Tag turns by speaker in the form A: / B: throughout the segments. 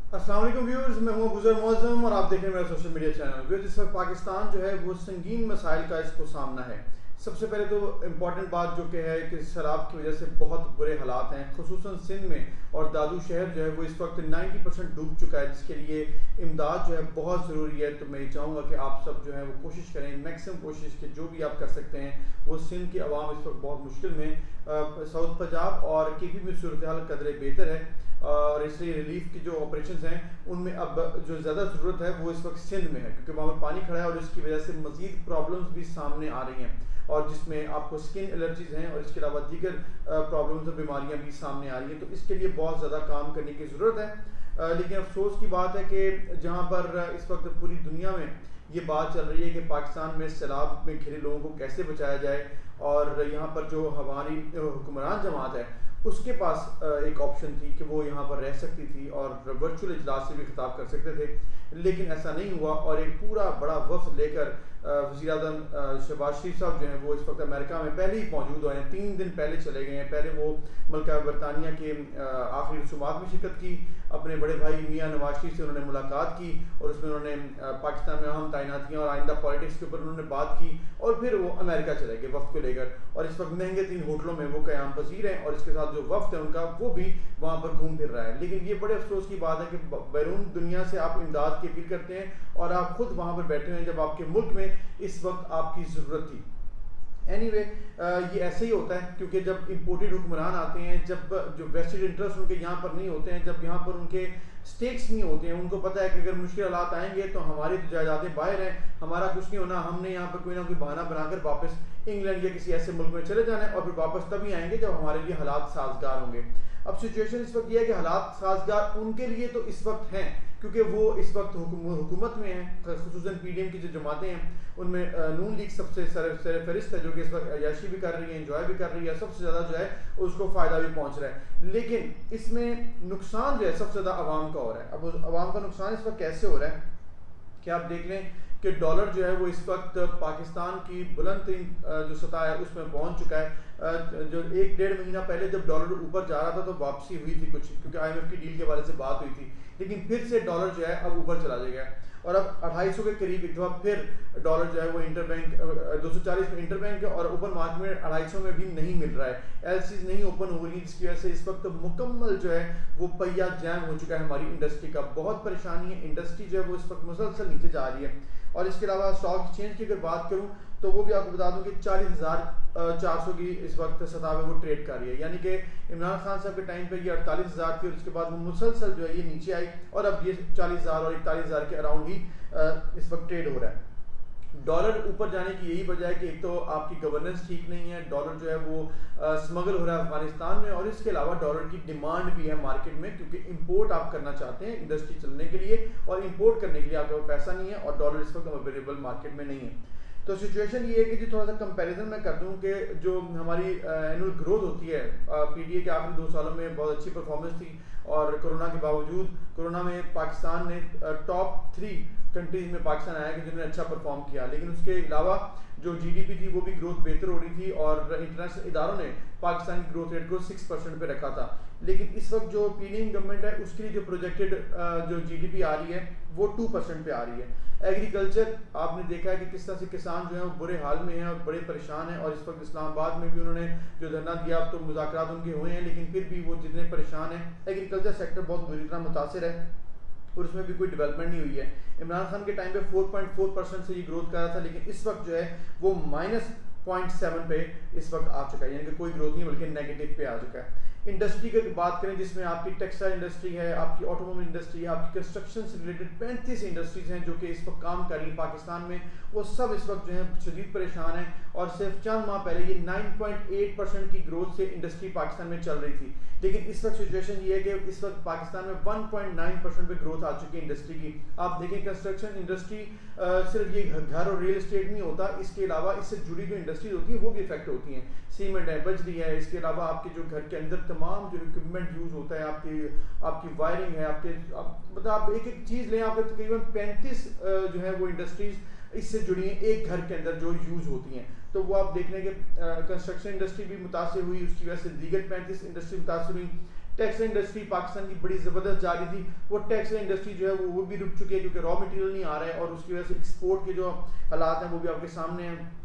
A: अस्सलाम वालेकुम व्यूअर्स, मैं हूं गुजर मौजम और आप देख रहे हैं मेरा सोशल मीडिया चैनल। व्यूअर्स, इस वक्त पाकिस्तान जो है वो संगीन मसाइल का इसको सामना है। सबसे पहले तो इम्पॉर्टेंट बात जो कि है कि शराब की वजह से बहुत बुरे हालात हैं, खुसूसन सिंध में। और दादू शहर जो है वो इस वक्त 90% डूब चुका है, जिसके लिए इमदाद जो है बहुत ज़रूरी है। तो मैं ये चाहूँगा कि आप सब जो है वो कोशिश करें, मैक्सिमम कोशिश कि जो भी आप कर सकते हैं वो। सिंध की आवाम इस वक्त बहुत मुश्किल में, साउथ पंजाब और KP में सूरत हाल कदरे बेहतर है, और इसलिए रिलीफ की जो ऑपरेशंस हैं उनमें अब जो ज़्यादा ज़रूरत है वो इस वक्त सिंध में है, क्योंकि वहाँ पर पानी खड़ा है और इसकी वजह से मज़ीद प्रॉब्लम्स भी सामने आ रही हैं, और जिसमें आपको स्किन एलर्जीज़ हैं और इसके अलावा दीगर प्रॉब्लम्स और बीमारियाँ भी सामने आ रही हैं। तो इसके लिए बहुत ज़्यादा काम करने की ज़रूरत है। लेकिन अफसोस की बात है कि जहाँ पर इस वक्त पूरी दुनिया में ये बात चल रही है कि पाकिस्तान में सैलाब में घिरे लोगों को कैसे बचाया जाए, और यहाँ पर जो हमारी हुक्मरान जमात है उसके पास एक ऑप्शन थी कि वो यहाँ पर रह सकती थी और वर्चुअल इजलास से भी खिताब कर सकते थे, लेकिन ऐसा नहीं हुआ। और एक पूरा बड़ा वफ्द लेकर वज़ीर आज़म शहबाज शरीफ साहब जो हैं वो इस वक्त अमेरिका में पहले ही मौजूद हुए हैं, 3 दिन पहले चले गए हैं। पहले वो मुल्क बरतानिया के आखिरी रसूमात में शिरकत की, अपने बड़े भाई मियाँ नवाज शरीफ से उन्होंने मुलाकात की और उसमें उन्होंने पाकिस्तान में अहम तैनातियाँ और आइंदा पॉलिटिक्स के ऊपर उन्होंने बात की, और फिर वो अमेरिका चले गए वफ्द को लेकर। और इस वक्त महंगे 3 होटलों में वो क़याम पज़ीर हैं, और इसके साथ जो वफ्द है उनका वो भी वहाँ पर घूम फिर रहा है। लेकिन ये बड़े अफसोस की बात है कि बैरून दुनिया से आप इमदाद की अपील करते हैं और आप खुद वहाँ पर बैठे हैं जब आपके मुल्क में इस वक्त आपकी ज़रूरत थी। एनीवे ये ऐसे ही होता है, क्योंकि जब इम्पोर्टेड हुक्मरान आते हैं, जब जो वेस्टेड इंटरेस्ट उनके यहाँ पर नहीं होते हैं, जब यहाँ पर उनके स्टेक्स नहीं होते हैं, उनको पता है कि अगर मुश्किल हालात आएंगे तो हमारी तो जायदादें बाहर हैं, हमारा कुछ नहीं होना, हमने यहाँ पर कोई ना कोई बहाना बनाकर वापस इंग्लैंड या किसी ऐसे मुल्क में चले जाना है, और फिर वापस तभी आएंगे जब हमारे लिए हालात साजगार होंगे। अब सिचुएशन इस वक्त यह है कि हालात साजगार उनके लिए तो इस वक्त हैं, क्योंकि वो इस वक्त हुकूमत में हैं, खुसूसन PDM की जो जमातें हैं उनमें नून लीग सबसे सरफहरिस्त है, जो कि इस वक्त अयाशी भी कर रही है, इंजॉय भी कर रही है, सबसे ज़्यादा जो है उसको फ़ायदा भी पहुंच रहा है। लेकिन इसमें नुकसान जो है सबसे ज़्यादा आवाम का हो रहा है। अब उस आवाम का नुकसान इस वक्त कैसे हो रहा है कि आप देख लें कि डॉलर जो है वो इस वक्त पाकिस्तान की बुलंद तरीन जो सतह है उसमें पहुंच चुका है। जो 1-1.5 महीना पहले जब डॉलर ऊपर जा रहा था तो वापसी हुई थी कुछ, क्योंकि IMF की डील के बारे से बात हुई थी, लेकिन फिर से डॉलर जो है अब ऊपर चला जाएगा, और अब 250 के करीब एक दफ़ा फिर डॉलर जो है वो इंटरबैंक 240 में इंटरबैंक है, और ओपन मार्केट में 250 में भी नहीं मिल रहा है। LCs नहीं ओपन हो रही, जिसकी वजह से इस वक्त मुकम्मल जो है वो पहिया जैम हो चुका है हमारी इंडस्ट्री का। बहुत परेशानी है, इंडस्ट्री जो है वो इस वक्त मुसलसल नीचे जा रही है। और इसके अलावा स्टॉक एक्सचेंज की अगर बात करूँ तो वो भी आपको बता दूं कि 40,400 की इस वक्त सतह पे वो ट्रेड कर रही है, यानी कि इमरान खान साहब के टाइम पे ये 48,000 थी, और उसके बाद वो मुसलसल जो है ये नीचे आई, और अब ये 40,000 और 41,000 के अराउंड ही इस वक्त ट्रेड हो रहा है। डॉलर ऊपर जाने की यही वजह है कि एक तो आपकी गवर्नेंस ठीक नहीं है, डॉलर जो है वो स्मगल हो रहा है अफगानिस्तान में, और इसके अलावा डॉलर की डिमांड भी है मार्केट में, क्योंकि इंपोर्ट आप करना चाहते हैं इंडस्ट्री चलने के लिए, और इंपोर्ट करने के लिए आपके पास पैसा नहीं है, और डॉलर इस वक्त अवेलेबल मार्केट में नहीं है। तो सिचुएशन ये है कि जो थोड़ा सा कंपैरिजन मैं कर दूं कि जो हमारी एनुअल ग्रोथ होती है, PDA के आखिरी 2 सालों में बहुत अच्छी परफॉर्मेंस थी, और कोरोना के बावजूद कोरोना में पाकिस्तान ने टॉप 3 कंट्रीज में पाकिस्तान आया कि जिन्होंने अच्छा परफॉर्म किया। लेकिन उसके अलावा जो GDP थी वो भी ग्रोथ बेहतर हो रही थी, और इंटरनेशनल इदारों ने पाकिस्तान की ग्रोथ रेट को 6% पे रखा था। लेकिन इस वक्त जो PDM गवर्नमेंट है उसके लिए जो प्रोजेक्टेड जो GDP आ रही है वो 2% पे आ रही है। एग्रीकल्चर आपने देखा है कि किस तरह से किसान जो है वो बुरे हाल में हैं और बड़े परेशान हैं, और इस वक्त इस्लामाबाद में भी उन्होंने जो धरना दिया, अब तो मुज़ाकरात उनके हुए हैं, लेकिन फिर भी वो जितने परेशान हैं। एग्रीकल्चर सेक्टर बहुत बुरी तरह मुतासिर है और उसमें भी कोई डेवलपमेंट नहीं हुई है। इमरान खान के टाइम पे 4.4% से ये ग्रोथ कर रहा था, लेकिन इस वक्त जो है वो -0.7 पे इस वक्त आ चुका है, यानी कि कोई ग्रोथ नहीं बल्कि नेगेटिव पे आ चुका है। इंडस्ट्री की बात करें जिसमें आपकी टेक्सटाइल इंडस्ट्री है, आपकी ऑटोमोबाइल इंडस्ट्री है, आपकी कंस्ट्रक्शन से रिलेटेड 35 इंडस्ट्रीज हैं जो कि इस वक्त काम कर रही हैं पाकिस्तान में, वो सब इस वक्त जो है शदीद परेशान है। और सिर्फ चंद माह पहले ये 9.8% की ग्रोथ से इंडस्ट्री पाकिस्तान में चल रही थी, लेकिन इस वक्त सिचुएशन ये है कि इस वक्त पाकिस्तान में 1.9% पे ग्रोथ आ चुकी है इंडस्ट्री की। आप देखें कंस्ट्रक्शन इंडस्ट्री सिर्फ ये घर और रियल एस्टेट नहीं होता, इसके अलावा इससे जुड़ी जो इंडस्ट्रीज होती हैं वो भी इफेक्ट होती हैं। सीमेंट है, बजरी है, इसके अलावा आपके जो घर के अंदर तमाम जो इक्विपमेंट यूज़ होता है, आपकी वायरिंग है, मतलब आप एक एक चीज़ लें, आपके तकरीबन 35 जो है वो इंडस्ट्रीज इससे जुड़ी हैं एक घर के अंदर जो यूज़ होती हैं। तो वो आप देख लें कि कंस्ट्रक्शन इंडस्ट्री भी मुतासिर हुई, उसकी वजह से दीगर 35 इंडस्ट्री मुतासिर हुई। टेक्सटाइल इंडस्ट्री पाकिस्तान की बड़ी ज़बरदस्त जा रही थी, वो टेक्सटाइल इंडस्ट्री जो है वो भी रुक चुकी है क्योंकि रॉ मटेरियल नहीं आ रहा है, और उसकी वजह से एक्सपोर्ट के जो हालात हैं वो भी आपके सामने हैं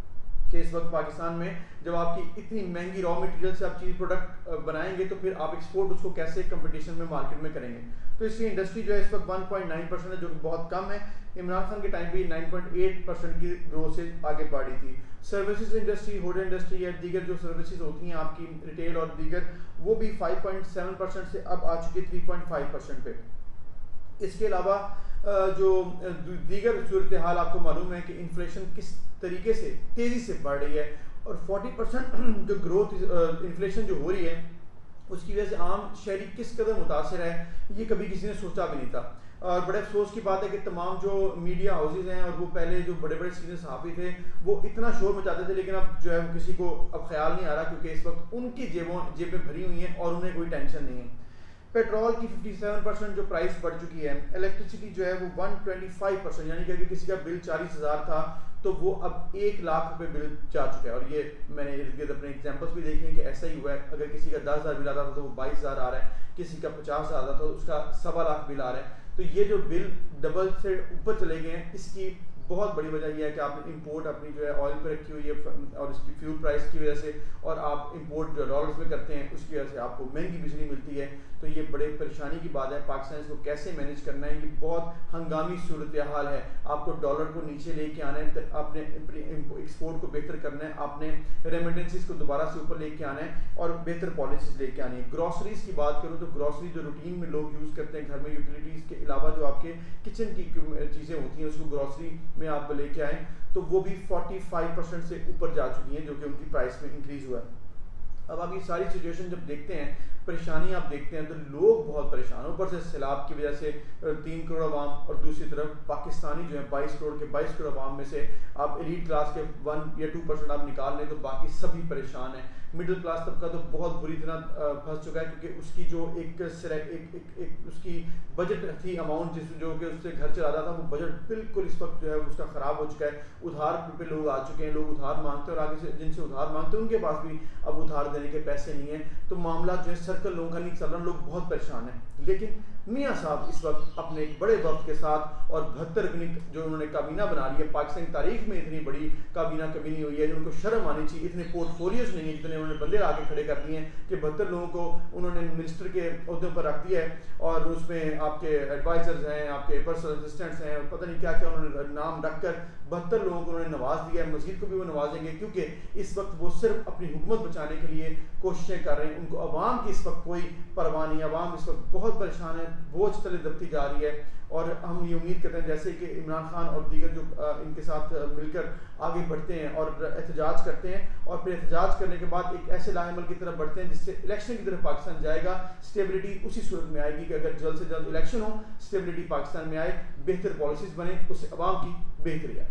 A: कि इस वक्त पाकिस्तान में जब आपकी इतनी महंगी रॉ मटेरियल से आप चीज़ प्रोडक्ट बनाएंगे तो फिर आप एक्सपोर्ट उसको कैसे कंपटीशन में मार्केट में करेंगे। तो इसलिए इंडस्ट्री जो है इस वक्त 1.9% है, जो कि बहुत कम है। इमरान खान के टाइम पे 9.8% की ग्रोथ से आगे बढ़ी थी। सर्विसेज इंडस्ट्री, होटल इंडस्ट्री या दीगर जो सर्विसेज होती हैं आपकी रिटेल और दीगर, वो भी 5.7% से अब आ चुकी है 3.5% पे। इसके अलावा जो दीगर सूरत हाल आपको मालूम है कि इन्फ्लेशन किस तरीके से तेज़ी से बढ़ रही है, और 40% जो ग्रोथ इन्फ्लेशन जो हो रही है उसकी वजह से आम शहरी किस कदर मुतासर है, ये कभी किसी ने सोचा भी नहीं था। और बड़े अफसोस की बात है कि तमाम जो मीडिया हाउसेज हैं और वो पहले जो बड़े बड़े सीनियर सहाफ़ी थे वो इतना शोर मचाते थे, लेकिन अब जो है किसी को अब ख्याल नहीं आ रहा क्योंकि इस वक्त उनकी जेबें भरी हुई हैं और उन्हें कोई टेंशन नहीं है। पेट्रोल की 57% जो प्राइस बढ़ चुकी है, इलेक्ट्रिसिटी जो है वो 125%, यानी कि अगर किसी का बिल 40,000 था तो वो अब 1 लाख रुपए बिल जा चुका है। और ये मैंने इर्द गिर्द अपने एग्जाम्पल्स भी देखे हैं कि ऐसा ही हुआ है। अगर किसी का 10,000 बिल आता था तो वो 22,000 आ रहा है, किसी का 50,000 आता था तो उसका 1.25 लाख बिल आ रहा है। तो ये जो बिल डबल से ऊपर चले गए हैं, इसकी बहुत बड़ी वजह यह है कि आपने इंपोर्ट अपनी जो है ऑयल पे रखी हुई है और इसकी फ्यूल प्राइस की वजह से, और आप इंपोर्ट जो डॉलर्स में करते हैं उसकी वजह से आपको महंगी बिजली मिलती है। तो ये बड़े परेशानी की बात है। पाकिस्तान इसको कैसे मैनेज करना है, ये बहुत हंगामी सूरत हाल है। आपको डॉलर को नीचे लेके आना है, आपने एक्सपोर्ट को बेहतर करना है, आपने रेमिटेंसेस को दोबारा से ऊपर लेके आना है और बेहतर पॉलिसीज लेके आनी है। ग्रॉसरीज की बात करूँ तो ग्रॉसरी जो रूटीन में लोग यूज़ करते हैं घर में, यूटिलिटीज़ के अलावा जो आपके किचन की चीज़ें होती हैं उसको ग्रॉसरी में आप लेके आए तो वो भी 45% से ऊपर जा चुकी हैं, जो कि उनकी प्राइस में इंक्रीज़ हुआ है। अब आप ये सारी सिचुएशन जब देखते हैं, परेशानी आप देखते हैं, तो लोग बहुत परेशान हैं। ऊपर से सैलाब की वजह से 3 करोड़ आवाम, और दूसरी तरफ पाकिस्तानी जो है 22 करोड़ के 22 करोड़ आवाम में से आप एलीट क्लास के 1 या 2% आप निकाल लें तो बाकी सभी परेशान हैं। मिडिल क्लास तबका तो बहुत बुरी तरह फंस चुका है क्योंकि उसकी जो एक उसकी बजट थी अमाउंट जो कि उससे घर चलाता था, वो बजट बिल्कुल इस वक्त जो है उसका ख़राब हो चुका है। उधार पे लोग आ चुके हैं, लोग उधार मांगते हैं और आगे से जिनसे उधार मांगते हैं उनके पास भी अब उधार देने के पैसे नहीं हैं। तो मामला जो है सर्कल लोगों का नहीं चल रहा, लोग बहुत परेशान हैं। लेकिन मियाँ साहब इस वक्त अपने एक बड़े वक्त के साथ और 72 रुकनी जो उन्होंने काबीना बना ली है, पाकिस्तान की तारीख में इतनी बड़ी काबीना कभी नहीं हुई है, उनको शर्म आनी चाहिए। इतने पोर्टफोलियोज नहीं है जितने उन्होंने बंदे आगे खड़े कर दिए हैं कि 72 लोगों को उन्होंने मिनिस्टर के अहदों पर रख दिया है, और उसमें आपके एडवाइजर्स हैं, आपके पर्सनल असिस्टेंट्स हैं, पता नहीं क्या क्या उन्होंने नाम रखकर 72 लोगों को उन्होंने नवाज दिया है। मजीद को भी वो नवाजेंगे क्योंकि इस वक्त वो सिर्फ अपनी हुकूमत बचाने के लिए कोशिशें कर रहे हैं। उनको अवाम की इस वक्त कोई परवाह नहीं है। अवाम इस वक्त बहुत परेशान है, बोझ तले दबती जा रही है। और हम ये उम्मीद करते हैं जैसे कि इमरान खान और दीगर जो इनके साथ मिलकर आगे बढ़ते हैं और एहतजाज करते हैं, और फिर एहतजाज करने के बाद एक ऐसे लाएमल की तरफ बढ़ते हैं जिससे इलेक्शन की तरफ पाकिस्तान जाएगा। स्टेबिलिटी उसी सूरत में आएगी कि अगर जल्द से जल्द इलेक्शन हो, स्टेबिलिटी पाकिस्तान में आए, बेहतर पॉलिसीज बने, उससे अवाम की बेहतरी आए।